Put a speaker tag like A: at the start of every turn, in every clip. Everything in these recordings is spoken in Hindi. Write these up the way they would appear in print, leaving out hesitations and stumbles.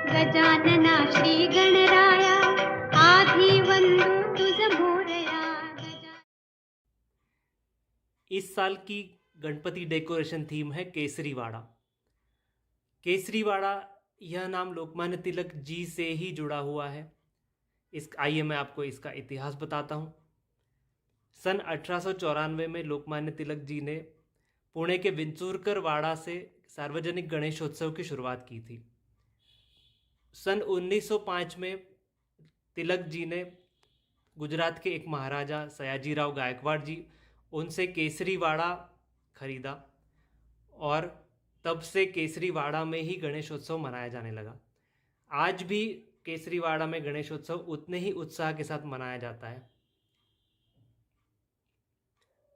A: गजानना श्री गणराया आधी वंदू तुझ मोरया
B: इस साल की गणपति डेकोरेशन थीम है केसरीवाड़ा। केसरीवाड़ा यह नाम लोकमान्य तिलक जी से ही जुड़ा हुआ है। आइए मैं आपको इसका इतिहास बताता हूँ। सन 1894 में लोकमान्य तिलक जी ने पुणे के विंचूरकर वाड़ा से सार्वजनिक गणेशोत्सव की शुरुआत की थी। सन 1905 में तिलक जी ने गुजरात के एक महाराजा सयाजीराव गायकवाड़ जी उनसे केसरीवाड़ा खरीदा और तब से केसरीवाड़ा में ही गणेशोत्सव मनाया जाने लगा। आज भी केसरीवाड़ा में गणेशोत्सव उतने ही उत्साह के साथ मनाया जाता है।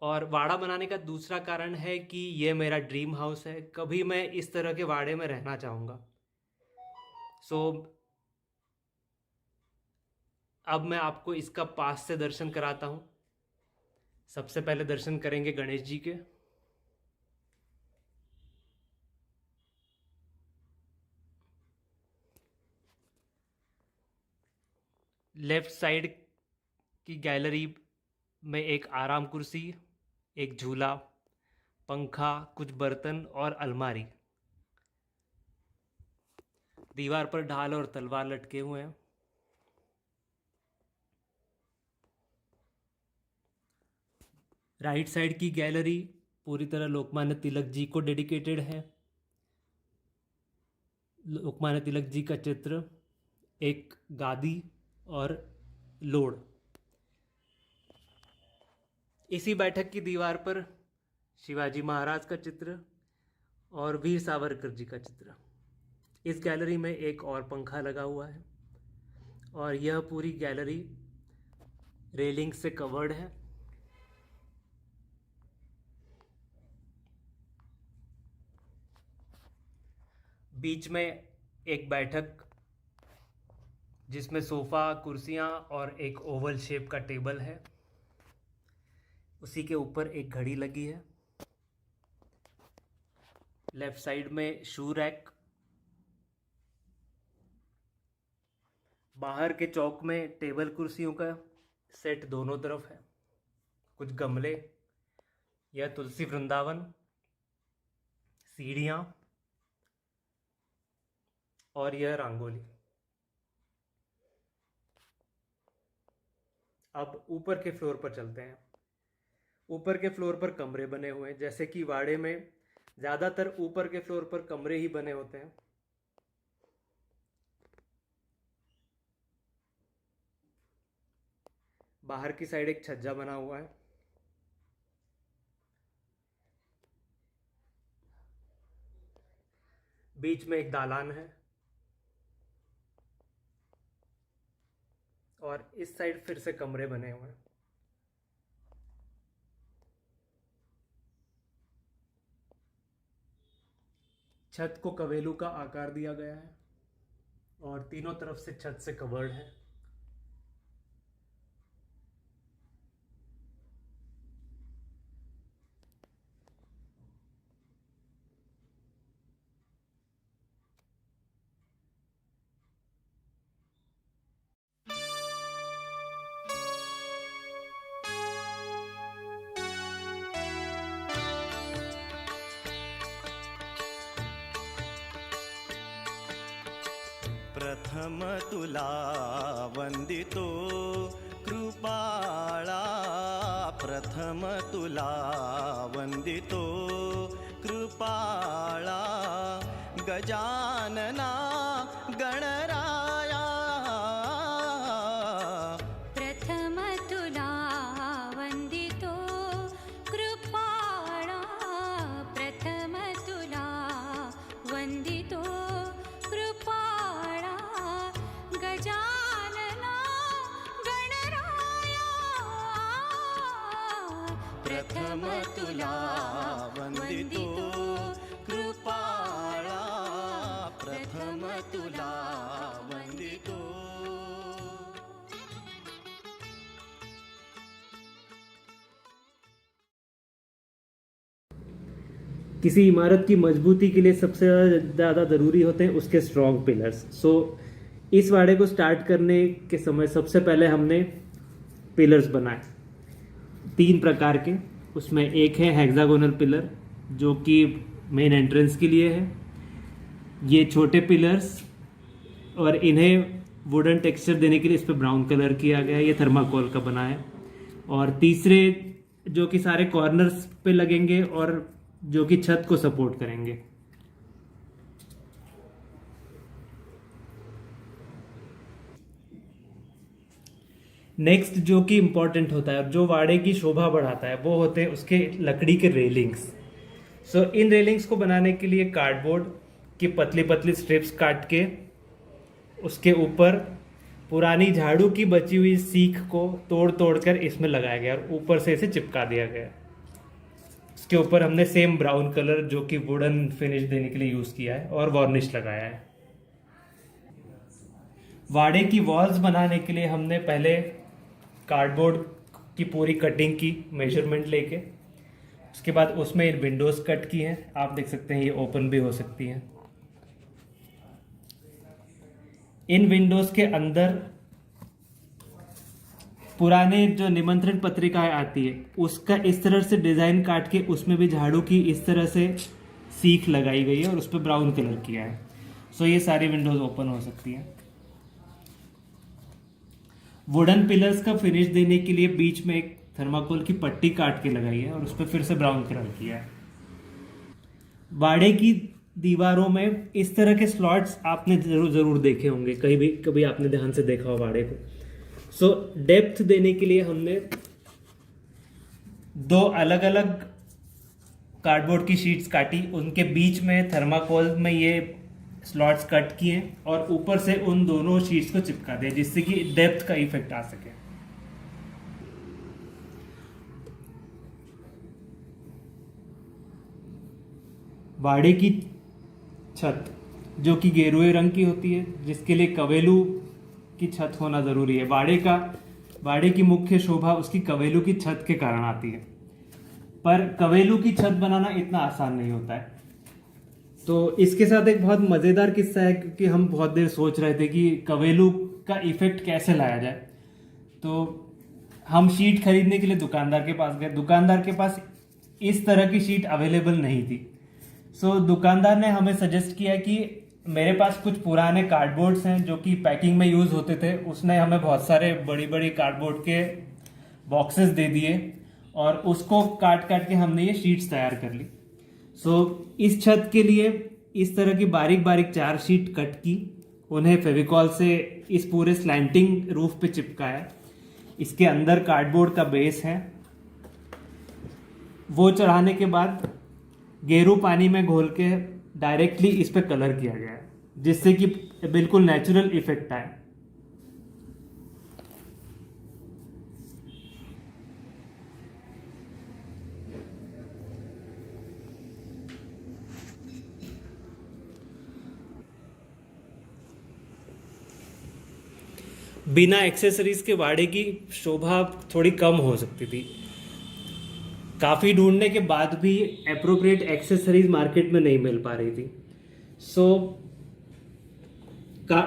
B: और वाड़ा बनाने का दूसरा कारण है कि ये मेरा ड्रीम हाउस है। कभी मैं इस तरह के वाड़े में रहना चाहूँगा। अब मैं आपको इसका पास से दर्शन कराता हूँ। सबसे पहले दर्शन करेंगे गणेश जी के। लेफ्ट साइड की गैलरी में एक आराम कुर्सी, एक झूला, पंखा, कुछ बर्तन और अलमारी। दीवार पर ढाल और तलवार लटके हुए हैं। राइट साइड की गैलरी पूरी तरह लोकमान्य तिलक जी को डेडिकेटेड है। लोकमान्य तिलक जी का चित्र, एक गादी और लोड। इसी बैठक की दीवार पर शिवाजी महाराज का चित्र और वीर सावरकर जी का चित्र। इस गैलरी में एक और पंखा लगा हुआ है और यह पूरी गैलरी रेलिंग से कवर्ड है। बीच में एक बैठक जिसमें सोफ़ा, कुर्सियाँ और एक ओवल शेप का टेबल है। उसी के ऊपर एक घड़ी लगी है। लेफ्ट साइड में शू रैक। बाहर के चौक में टेबल कुर्सियों का सेट दोनों तरफ है। कुछ गमले, यह तुलसी वृंदावन, सीढ़ियाँ और यह रंगोली। अब ऊपर के फ्लोर पर चलते हैं। ऊपर के फ्लोर पर कमरे बने हुए हैं। जैसे कि वाड़े में ज़्यादातर ऊपर के फ्लोर पर कमरे ही बने होते हैं। बाहर की साइड एक छज्जा बना हुआ है। बीच में एक दालान है और इस साइड फिर से कमरे बने हुए हैं। छत को कवेलू का आकार दिया गया है और तीनों तरफ से छत से कवर्ड है।
C: प्रथम तुला वंदितो कृपाळा, प्रथम तुला वंदितो कृपाळा, गजानना गणराया।
A: प्रथम तुला वंदितो कृपाळा, प्रथम तुला वंदितो कृपाळा, गजानना गणराया।
C: प्रथम तुला वंदितो कृपाळा, प्रथम तुला वंदितो।
B: किसी इमारत की मजबूती के लिए सबसे ज़्यादा ज़रूरी होते हैं उसके स्ट्रॉन्ग पिलर्स। सो इस वाड़े को स्टार्ट करने के समय सबसे पहले हमने पिलर्स बनाए 3 प्रकार के। उसमें एक है हेक्सागोनल पिलर जो कि मेन एंट्रेंस के लिए है। ये छोटे पिलर्स और इन्हें वुडन टेक्सचर देने के लिए इस पर ब्राउन कलर किया गया है। ये थर्माकोल का बना है। और तीसरे जो कि सारे कॉर्नर्स पे लगेंगे और जो कि छत को सपोर्ट करेंगे। नेक्स्ट जो कि इम्पोर्टेंट होता है, जो वाड़े की शोभा बढ़ाता है, वो होते हैं उसके लकड़ी के रेलिंग्स। सो इन रेलिंग्स को बनाने के लिए कार्डबोर्ड की पतली पतली स्ट्रिप्स काट के उसके ऊपर पुरानी झाड़ू की बची हुई सीख को तोड़ तोड़ कर इसमें लगाया गया और ऊपर से इसे चिपका दिया गया। इसके ऊपर हमने सेम ब्राउन कलर जो कि वुडन फिनिश देने के लिए यूज़ किया है और वार्निश लगाया है। वाड़े की वॉल्स बनाने के लिए हमने पहले कार्डबोर्ड की पूरी कटिंग की मेजरमेंट लेके, उसके बाद उसमें विंडोज़ कट की हैं। आप देख सकते हैं ये ओपन भी हो सकती हैं। इन विंडोज़ के अंदर पुराने जो निमंत्रण पत्रिकाएं आती है उसका इस तरह से डिज़ाइन काट के उसमें भी झाड़ू की इस तरह से सीख लगाई गई है और उस पर ब्राउन कलर किया है। सो ये सारी विंडोज़ ओपन हो सकती हैं। वुडन पिलर्स का फिनिश देने के लिए बीच में एक थर्माकोल की पट्टी काट के लगाई है और उस पर फिर से ब्राउन कलर किया है। वाड़े की दीवारों में इस तरह के स्लॉट्स आपने जरूर देखे होंगे, कभी आपने ध्यान से देखा हो वाड़े को। सो डेप्थ देने के लिए हमने 2 अलग अलग कार्डबोर्ड की शीट्स काटी, उनके बीच में थर्माकोल में ये स्लॉट्स कट किए और ऊपर से उन दोनों शीट्स को चिपका दिया जिससे कि डेप्थ का इफेक्ट आ सके। वाड़े की छत जो कि गेरुए रंग की होती है, जिसके लिए कवेलू की छत होना जरूरी है। वाड़े की मुख्य शोभा उसकी कवेलू की छत के कारण आती है, पर कवेलू की छत बनाना इतना आसान नहीं होता है। तो इसके साथ एक बहुत मज़ेदार किस्सा है, क्योंकि हम बहुत देर सोच रहे थे कि कवेलू का इफेक्ट कैसे लाया जाए। तो हम शीट खरीदने के लिए दुकानदार के पास गए। दुकानदार के पास इस तरह की शीट अवेलेबल नहीं थी। सो दुकानदार ने हमें सजेस्ट किया कि मेरे पास कुछ पुराने कार्डबोर्ड्स हैं जो कि पैकिंग में यूज़ होते थे। उसने हमें बहुत सारे बड़ी बड़ी कार्डबोर्ड के बॉक्सेस दे दिए और उसको काट काट के हमने ये शीट्स तैयार कर ली। सो इस छत के लिए इस तरह की बारीक बारीक 4 शीट कट की, उन्हें फेविकॉल से इस पूरे स्लैंटिंग रूफ पे चिपकाया। इसके अंदर कार्डबोर्ड का बेस है, वो चढ़ाने के बाद गेरू पानी में घोल के डायरेक्टली इस पे कलर किया गया है, जिससे कि बिल्कुल नेचुरल इफेक्ट आए। बिना एक्सेसरीज के वाड़े की शोभा थोड़ी कम हो सकती थी। काफ़ी ढूंढने के बाद भी एप्रोप्रिएट एक्सेसरीज मार्केट में नहीं मिल पा रही थी। सो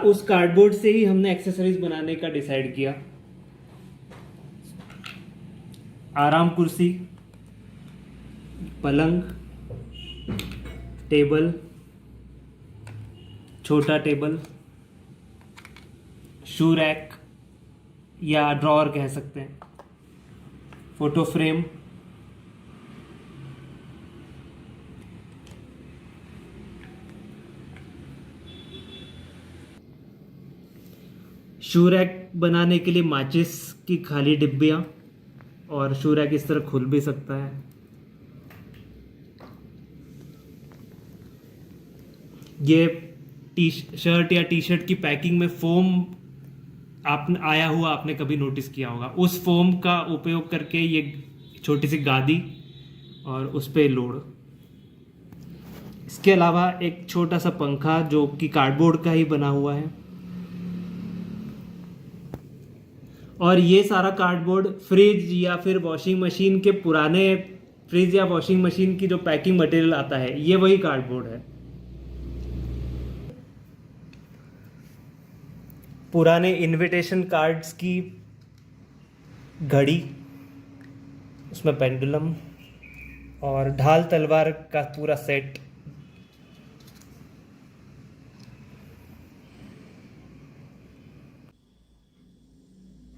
B: उस कार्डबोर्ड से ही हमने एक्सेसरीज बनाने का डिसाइड किया। आराम कुर्सी, पलंग, टेबल, छोटा टेबल, शू रैक या ड्रॉअर कह सकते हैं, फोटो फ्रेम, शू रैक बनाने के लिए माचिस की खाली डिब्बियां, और शू रैक इस तरह खुल भी सकता है। ये टी शर्ट या टी शर्ट की पैकिंग में फोम आपने कभी नोटिस किया होगा। उस फोम का उपयोग करके ये छोटी सी गादी और उस पे लोड। इसके अलावा एक छोटा सा पंखा जो कि कार्डबोर्ड का ही बना हुआ है। और ये सारा कार्डबोर्ड फ्रिज या फिर वॉशिंग मशीन के पुराने फ्रिज या वॉशिंग मशीन की जो पैकिंग मटेरियल आता है, ये वही कार्डबोर्ड है। पुराने इनविटेशन कार्ड्स की घड़ी, उसमें पेंडुलम और ढाल तलवार का पूरा सेट।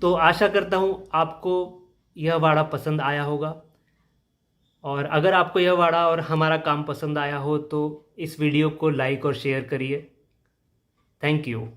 B: तो आशा करता हूँ आपको यह वाड़ा पसंद आया होगा, और अगर आपको यह वाड़ा और हमारा काम पसंद आया हो तो इस वीडियो को लाइक और शेयर करिए। Thank you.